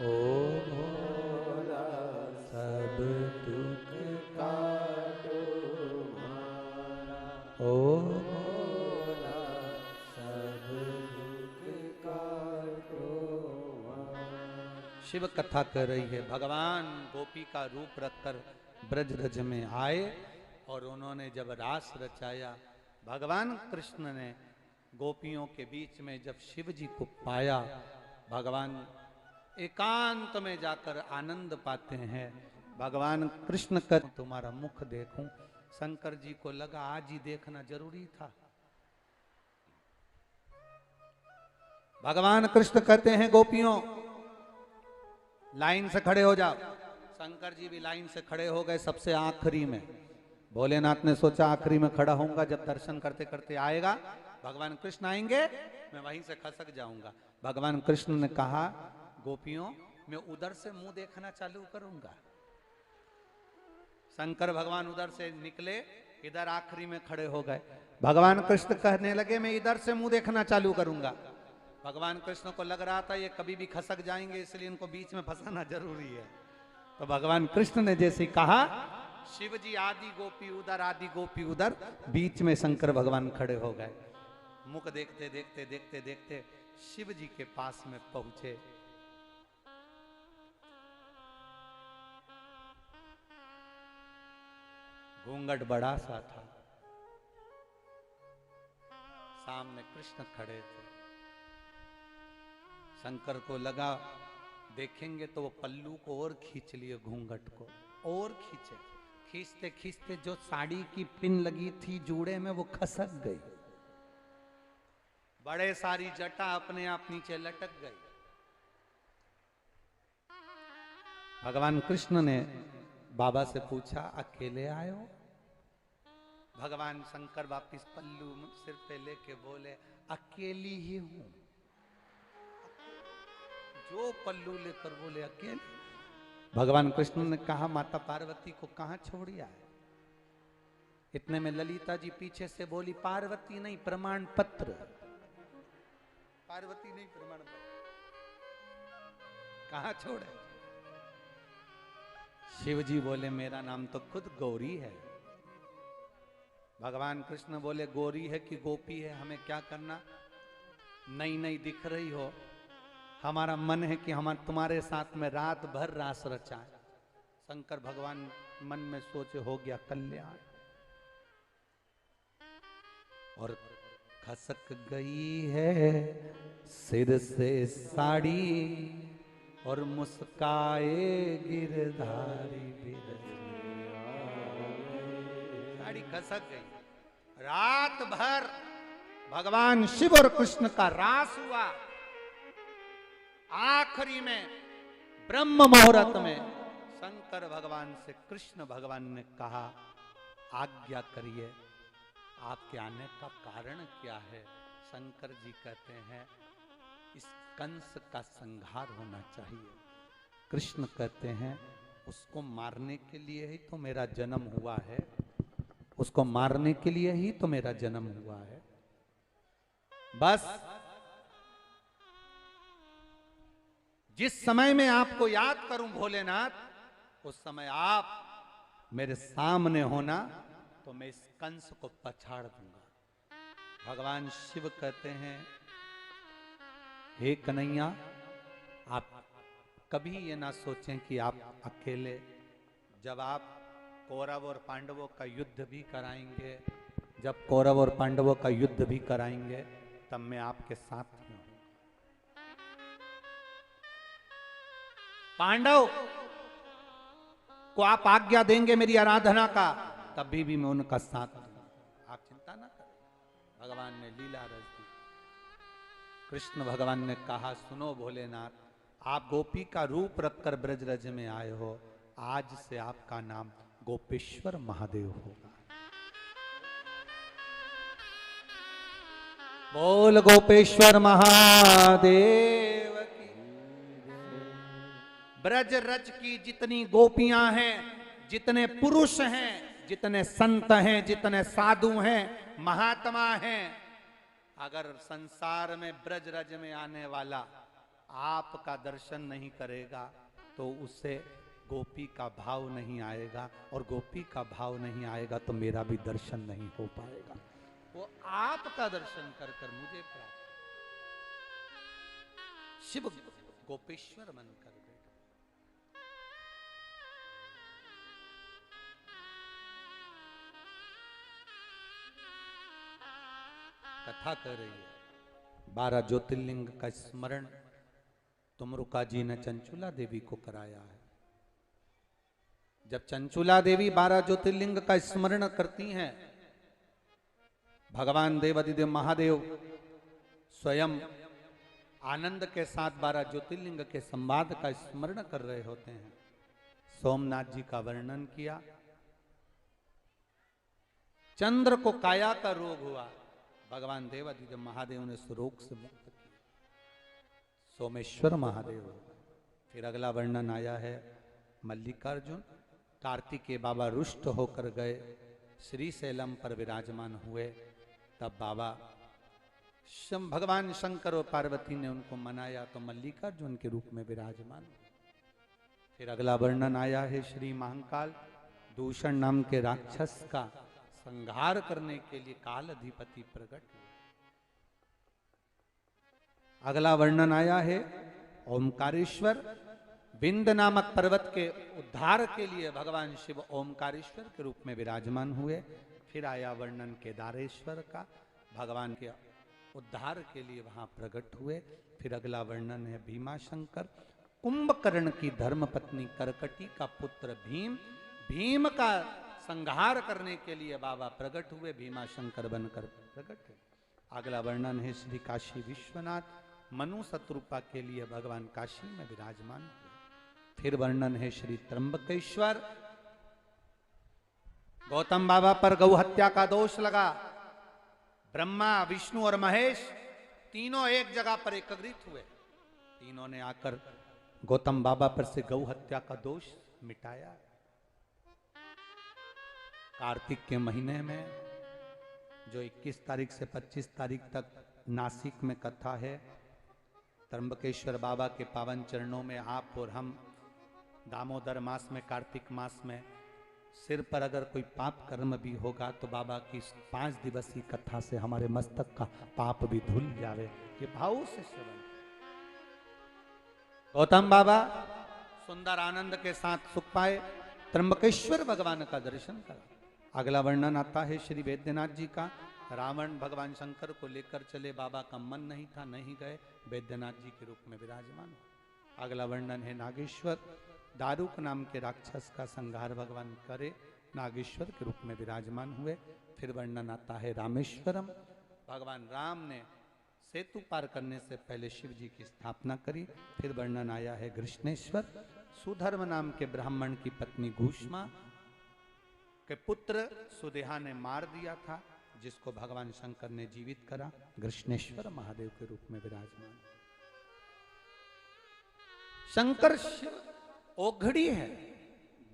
ओ भोला सब दुख काटो हमारा, ओ भोला सब दुख काटो हमारा। शिव कथा कर रही है। भगवान गोपी का रूप रखकर ब्रज रज में आए और उन्होंने जब रास रचाया, भगवान कृष्ण ने गोपियों के बीच में जब शिव जी को पाया, भगवान एकांत में जाकर आनंद पाते हैं। भगवान कृष्ण कर तुम्हारा मुख देखूं, शंकर जी को लगा आज ही देखना जरूरी था। भगवान कृष्ण कहते हैं गोपियों लाइन से खड़े हो जाओ। शंकर जी भी लाइन से खड़े हो गए सबसे आखिरी में। भोलेनाथ ने सोचा आखिरी में खड़ा होऊंगा, जब दर्शन करते करते आएगा भगवान कृष्ण आएंगे मैं वहीं से खसक जाऊंगा। भगवान कृष्ण ने कहा गोपियों मैं उधर से मुंह देखना चालू करूंगा। शंकर भगवान उधर से निकले, इधर आखिरी में खड़े हो गए। भगवान कृष्ण कहने लगे मैं इधर से मुंह देखना चालू करूंगा। भगवान कृष्ण को लग रहा था ये कभी भी खसक जाएंगे, इसलिए इनको बीच में फंसाना जरूरी है। तो भगवान कृष्ण ने जैसे कहा, शिव जी आदि गोपी उधर, आदि गोपी उधर, बीच में शंकर भगवान खड़े हो गए। मुख देखते देखते देखते देखते शिव जी के पास में पहुंचे। घूंघट बड़ा सा था, सामने कृष्ण खड़े थे। शंकर को लगा देखेंगे तो वो पल्लू को और खींच लिए, घूंघट को और खींचे। खींचते खींचते जो साड़ी की पिन लगी थी जूड़े में वो खसक गई। बड़े सारी जटा अपने आप नीचे लटक गई। भगवान कृष्ण ने बाबा से पूछा अकेले आए हो? भगवान शंकर वापिस पल्लू सिर पे लेके बोले अकेली ही हूं। जो पल्लू लेकर बोले अकेले। भगवान कृष्ण ने कहा माता पार्वती को कहां छोड़िया है? इतने में ललिता जी पीछे से बोली पार्वती नहीं प्रमाण पत्र। पार्वती नहीं प्रमाण पत्र कहां छोड़े? शिव जी बोले मेरा नाम तो खुद गौरी है। भगवान कृष्ण बोले गौरी है कि गोपी है हमें क्या करना? नई नई दिख रही हो, हमारा मन है कि हम तुम्हारे साथ में रात भर रास रचाएं। शंकर भगवान मन में सोचे हो गया कल्याण। और खसक गई है सिर से साड़ी और मुस्काए गिरधारी साड़ी खसक गई। रात भर भगवान शिव और कृष्ण का रास हुआ। आखिरी में ब्रह्म मुहूर्त में शंकर भगवान से कृष्ण भगवान ने कहा आज्ञा करिए आपके आने का कारण क्या है? शंकर जी कहते हैं इस कंस का संहार होना चाहिए। कृष्ण कहते हैं उसको मारने के लिए ही तो मेरा जन्म हुआ है, उसको मारने के लिए ही तो मेरा जन्म हुआ है। बस जिस समय में आपको याद करूं भोलेनाथ, उस समय आप मेरे सामने होना तो मैं इस कंस को पछाड़ दूंगा। भगवान शिव कहते हैं हे कन्हैया आप कभी ये ना सोचें कि आप अकेले, जब आप कौरव और पांडवों का युद्ध भी कराएंगे, जब कौरव और पांडवों का युद्ध भी कराएंगे तब मैं आपके साथ ही हूं। पांडव को आप आज्ञा देंगे मेरी आराधना का, तभी भी मैं उनका साथ दूंगा, आप चिंता ना करें। भगवान ने लीला रच दी। कृष्ण भगवान ने कहा, सुनो भोलेनाथ, आप गोपी का रूप रखकर ब्रजरज में आए हो, आज से आपका नाम गोपेश्वर महादेव होगा। बोल गोपेश्वर महादेव की। ब्रज रज की जितनी गोपियां हैं, जितने पुरुष हैं, जितने संत हैं, जितने साधु हैं, महात्मा हैं, अगर संसार में ब्रज रज में आने वाला आपका दर्शन नहीं करेगा तो उससे गोपी का भाव नहीं आएगा, और गोपी का भाव नहीं आएगा तो मेरा भी दर्शन नहीं हो पाएगा। वो आपका दर्शन कर कर मुझे प्राप्त, शिव गोपेश्वर बनकर बैठे। कथा कर रही है, 12 ज्योतिर्लिंग का स्मरण तुमरुका जी ने चंचुला देवी को कराया है। जब चंचुला देवी 12 ज्योतिर्लिंग का स्मरण करती हैं, भगवान देवादिदेव महादेव स्वयं आनंद के साथ 12 ज्योतिर्लिंग के संवाद का स्मरण कर रहे होते हैं। सोमनाथ जी का वर्णन किया, चंद्र को काया का रोग हुआ, भगवान देवादिदेव महादेव ने उस रोग से मुक्त किया, सोमेश्वर महादेव। फिर अगला वर्णन आया है, मल्लिकार्जुन कार्तिकेय बाबा रुष्ट होकर गए, श्री शैलम पर विराजमान हुए, तब बाबा भगवान शंकर और पार्वती ने उनको मनाया तो मल्लिकार्जुन के रूप में विराजमान हुए। फिर अगला वर्णन आया है, श्री महाकाल दूषण नाम के राक्षस का संहार करने के लिए काल अधिपति प्रकट हुए। अगला वर्णन आया है, ओमकारेश्वर विंद नामक पर्वत के उद्धार के लिए भगवान शिव ओमकारेश्वर के रूप में विराजमान हुए। फिर आया वर्णन केदारेश्वर का, भगवान के उद्धार के लिए वहां प्रकट हुए। फिर अगला वर्णन है भीमाशंकर, कुंभकर्ण की धर्म पत्नी करकटी का पुत्र भीम, भीम का संहार करने के लिए बाबा प्रकट हुए, भीमाशंकर बनकर प्रकट हुए। अगला वर्णन है श्री काशी विश्वनाथ, मनु शत्रुपा के लिए भगवान काशी में विराजमान हुए। फिर वर्णन है श्री त्र्यंबकेश्वर, गौतम बाबा पर गौ हत्या का दोष लगा, ब्रह्मा विष्णु और महेश तीनों एक जगह पर एकत्रित हुए, तीनों ने आकर गौतम बाबा पर से गौ हत्या का दोष मिटाया। कार्तिक के महीने में जो 21 तारीख से 25 तारीख तक नासिक में कथा है, त्र्यंबकेश्वर बाबा के पावन चरणों में आप और हम दामोदर मास में, कार्तिक मास में सिर पर अगर कोई पाप कर्म भी होगा तो बाबा की 5 दिवसीय कथा से हमारे मस्तक का पाप भी धुल जावे, ये भाव से श्रवण। गौतम बाबा सुंदर आनंद के साथ सुख पाए, त्र्यंबकेश्वर भगवान का दर्शन करा। अगला वर्णन आता है श्री वैद्यनाथ जी का, रावण भगवान शंकर को लेकर चले, बाबा का मन नहीं था, नहीं गए, वैद्यनाथ जी के रूप में विराजमान। अगला वर्णन है नागेश्वर, दारुक नाम के राक्षस का संहार भगवान करे, नागेश्वर के रूप में विराजमान हुए। फिर वर्णन आता है रामेश्वरम, भगवान राम ने सेतु पार करने से पहले शिव जी की स्थापना करी। फिर वर्णन आया है कृष्णेश्वर, सुधर्म नाम के ब्राह्मण की पत्नी घूष्मा के पुत्र सुदेहा ने मार दिया था, जिसको भगवान शंकर ने जीवित करा, कृष्णेश्वर महादेव के रूप में विराजमान। शंकर शिव ओघड़ी है,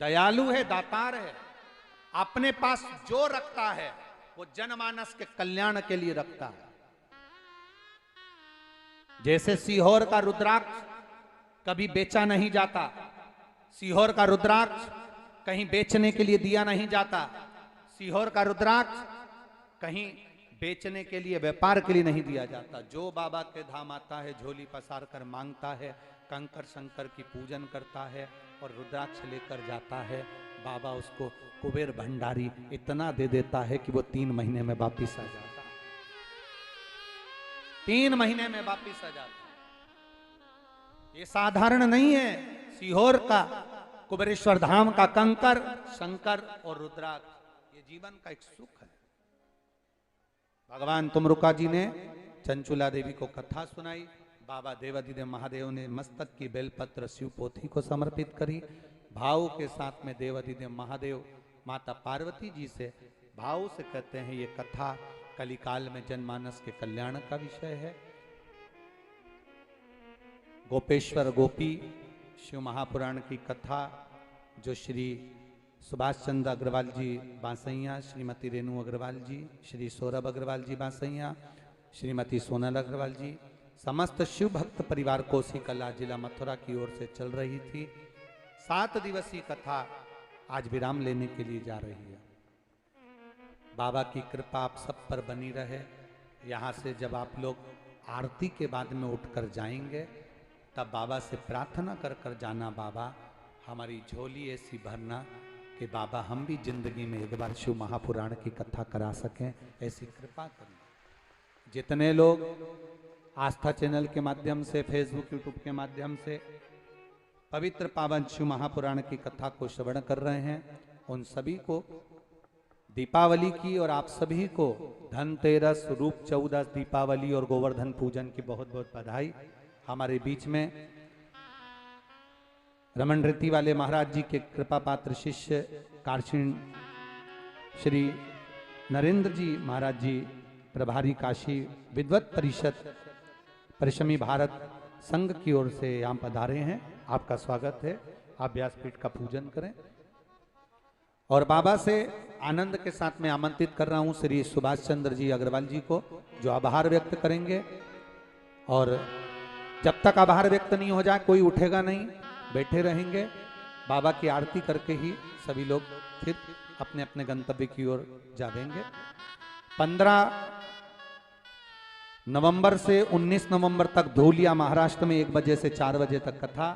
दयालु है, दातार है, अपने पास जो रखता है वो जनमानस के कल्याण के लिए रखता है। जैसे सीहोर का रुद्राक्ष कभी बेचा नहीं जाता, सीहोर का रुद्राक्ष कहीं बेचने के लिए दिया नहीं जाता, सीहोर का रुद्राक्ष कहीं बेचने के लिए, व्यापार के लिए नहीं दिया जाता। जो बाबा के धाम आता है झोली पसार कर मांगता है, कंकर शंकर की पूजन करता है और रुद्राक्ष लेकर जाता है, बाबा उसको कुबेर भंडारी इतना दे देता है कि वो 3 महीने में वापिस आ जाता है, 3 महीने में वापिस आ जाता है। ये साधारण नहीं है, सीहोर का कुबेरेश्वर धाम का कंकर, शंकर और रुद्राक्ष ये जीवन का एक सुख है। भगवान तुमरुका जी ने चंचुला देवी को कथा सुनाई। बाबा देवाधिदेव महादेव ने मस्तक की बेलपत्र शिव पोथी को समर्पित करी। भाव के साथ में देवाधिदेव महादेव माता पार्वती जी से भाव से कहते हैं ये कथा कलिकाल में जनमानस के कल्याण का विषय है। गोपेश्वर गोपी शिव महापुराण की कथा जो श्री सुभाष चंद्र अग्रवाल जी बांसैया, श्रीमती रेणु अग्रवाल जी, श्री सौरभ अग्रवाल जी बांसैया, श्रीमती सोनल अग्रवाल जी, समस्त शिव भक्त परिवार कोसी कला जिला मथुरा की ओर से चल रही थी। 7 दिवसीय कथा आज विराम लेने के लिए जा रही है। बाबा की कृपा आप सब पर बनी रहे। यहाँ से जब आप लोग आरती के बाद में उठकर जाएंगे तब बाबा से प्रार्थना कर कर जाना, बाबा हमारी झोली ऐसी भरना कि बाबा हम भी जिंदगी में एक बार शिव महापुराण की कथा करा सकें, ऐसी कृपा करना। जितने लोग आस्था चैनल के माध्यम से, फेसबुक यूट्यूब के माध्यम से पवित्र पावन शिव महापुराण की कथा को श्रवण कर रहे हैं, उन सभी को दीपावली की और आप सभी को धनतेरस, रूप चौदस, दीपावली और गोवर्धन पूजन की बहुत बहुत बधाई। हमारे बीच में रमन रीति वाले महाराज जी के कृपा पात्र शिष्य काशीण श्री नरेंद्र जी महाराज जी प्रभारी काशी विद्वत परिषद परिश्रमी भारत संघ की ओर से यहाँ पधारे हैं। आपका स्वागत है। आप व्यासपीठ का पूजन करें और बाबा से आनंद के साथ में आमंत्रित कर रहा हूं श्री सुभाष चंद्र जी अग्रवाल जी को, जो आभार व्यक्त करेंगे। और जब तक आभार व्यक्त नहीं हो जाए कोई उठेगा नहीं, बैठे रहेंगे। बाबा की आरती करके ही सभी लोग फिर अपने अपने गंतव्य की ओर जाएंगे। 15 नवंबर से 19 नवंबर तक धोलिया महाराष्ट्र में 1 बजे से 4 बजे तक कथा।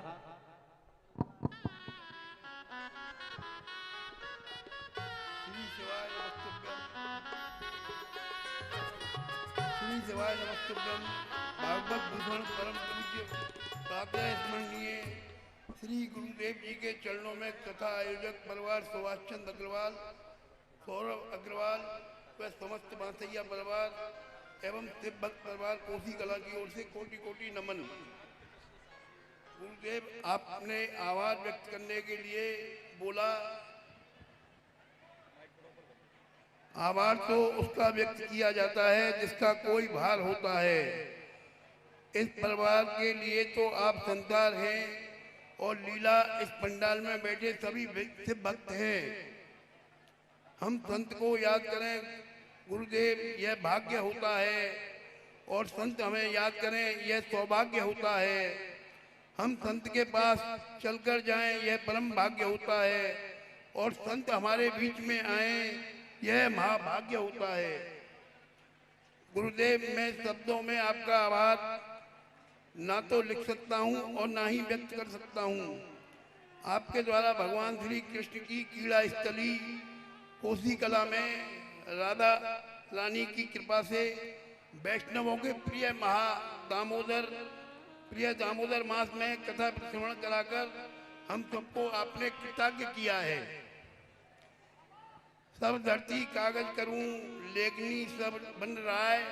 भागवत भूषण परम पूज्य प्रातः स्मरणीय श्री गुरुदेव जी के चरणों में कथा आयोजक परिवार सुभाष चंद्र अग्रवाल, सौरभ अग्रवाल व समस्त बांसैया परिवार एवं शिव भक्त परिवार कोसी कला की ओर से कोटि कोटि नमन। गुरुदेव आपने आभार व्यक्त करने के लिए बोला। आभार तो उसका व्यक्त किया जाता है जिसका कोई भार होता है। इस परिवार के लिए तो आप संतान हैं और लीला इस पंडाल में बैठे सभी शिव भक्त हैं। हम संत को याद करें गुरुदेव, यह भाग्य होता है, और संत हमें याद करें यह सौभाग्य होता है। हम संत के पास चलकर जाएं यह परम भाग्य होता है, और संत हमारे बीच में आए यह महाभाग्य होता है। गुरुदेव, मैं शब्दों में आपका आभार ना तो लिख सकता हूँ और ना ही व्यक्त कर सकता हूँ। आपके द्वारा भगवान श्री कृष्ण की क्रीड़ा स्थली कोसी कला में राधा रानी की कृपा से वैष्णवों के प्रिय दामोदर मास में कथा श्रवण कराकर हम सबको आपने कृतज्ञ किया है। सब धरती कागज करूं, लेखनी सब बन रहा है,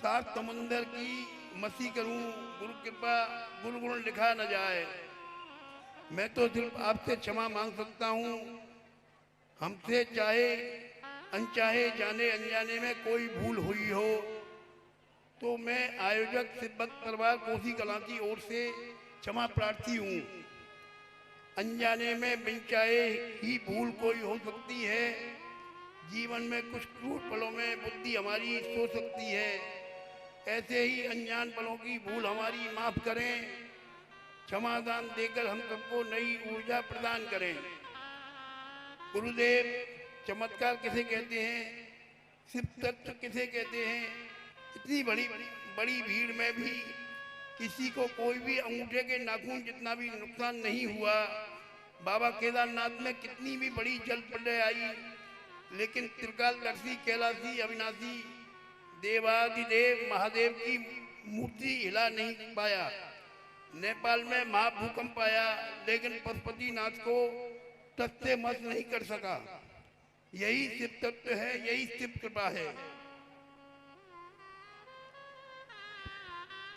7 समुंदर की मसी करूं, गुरु कृपा गुरु गुण लिखा न जाए। मैं तो सिर्फ आपसे क्षमा मांग सकता हूं। हमसे चाहे अनचाहे जाने अनजाने में कोई भूल हुई हो तो मैं आयोजक शिव भक्त परिवार कोसी कला की ओर से क्षमा प्रार्थी हूँ। अनजाने में बिनचाहे ही भूल कोई हो सकती है। जीवन में कुछ क्रूर पलों में बुद्धि हमारी सो सकती है। ऐसे ही अनजान पलों की भूल हमारी माफ करें। क्षमादान देकर हम सबको नई ऊर्जा प्रदान करें। गुरुदेव, चमत्कार किसे कहते हैं, शिव तत्व किसे कहते हैं। इतनी बड़ी भीड़ में भी किसी को कोई भी अंगूठे के नाखून जितना भी नुकसान नहीं हुआ। बाबा केदारनाथ में कितनी भी बड़ी जल प्रलय आई, लेकिन त्रिकालदर्शी कैलाशी अविनाशी देवादिदेव महादेव की मूर्ति हिला नहीं पाया। नेपाल में महाभूकंप आया, लेकिन पशुपतिनाथ को तट से मस नहीं कर सका। यही शिव तत्व है, यही शिव कृपा है।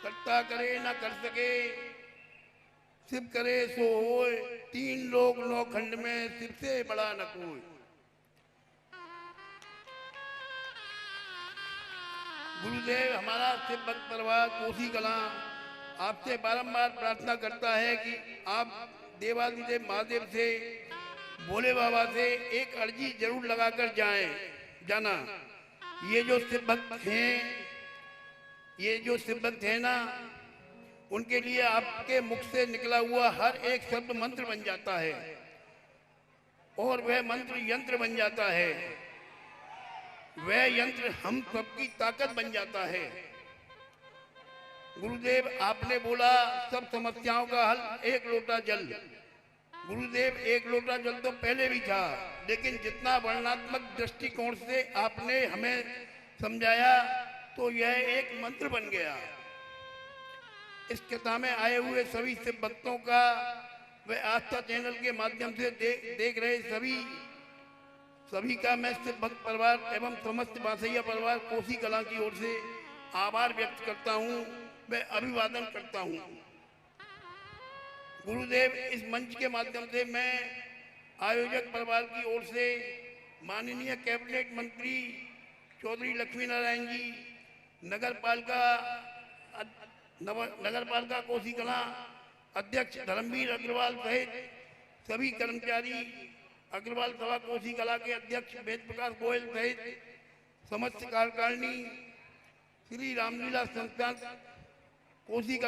करता करे न कर सके, शिव करे सो होए, तीन लोक नौ खंड में शिव से बड़ा न कोई। गुरुदेव हमारा शिव भक्त परिवार कोसी कलां आपसे बारंबार प्रार्थना करता है कि आप देवादिदेव महादेव से, भोले बाबा से एक अर्जी जरूर लगाकर जाना। ये जो शिव भक्त हैं ना, उनके लिए आपके मुख से निकला हुआ हर एक शब्द मंत्र बन जाता है और वह मंत्र यंत्र बन जाता है। वह यंत्र हम सबकी ताकत बन जाता है। गुरुदेव आपने बोला सब समस्याओं का हल एक लोटा जल। गुरुदेव एक लोटा जल तो पहले भी था, लेकिन जितना वर्णनात्मक दृष्टिकोण से आपने हमें समझाया तो यह एक मंत्र बन गया। इस कथा में आए हुए सभी शिव भक्तों का, व आस्था चैनल के माध्यम से देख रहे सभी का मैं शिव भक्त परिवार एवं समस्त बासैया परिवार कोसी कलां की ओर से आभार व्यक्त करता हूँ, मैं अभिवादन करता हूँ। गुरुदेव इस मंच के माध्यम से मैं आयोजक परिवार की ओर से माननीय कैबिनेट मंत्री चौधरी लक्ष्मी नारायण जी, नगर पालिका कोसी कलां अध्यक्ष धर्मवीर अग्रवाल सहित सभी कर्मचारी, अग्रवाल सभा कोसी कलां के अध्यक्ष वेद प्रकाश गोयल सहित समस्त कार्यकारिणी, श्री रामलीला संस्थान कोसी कलां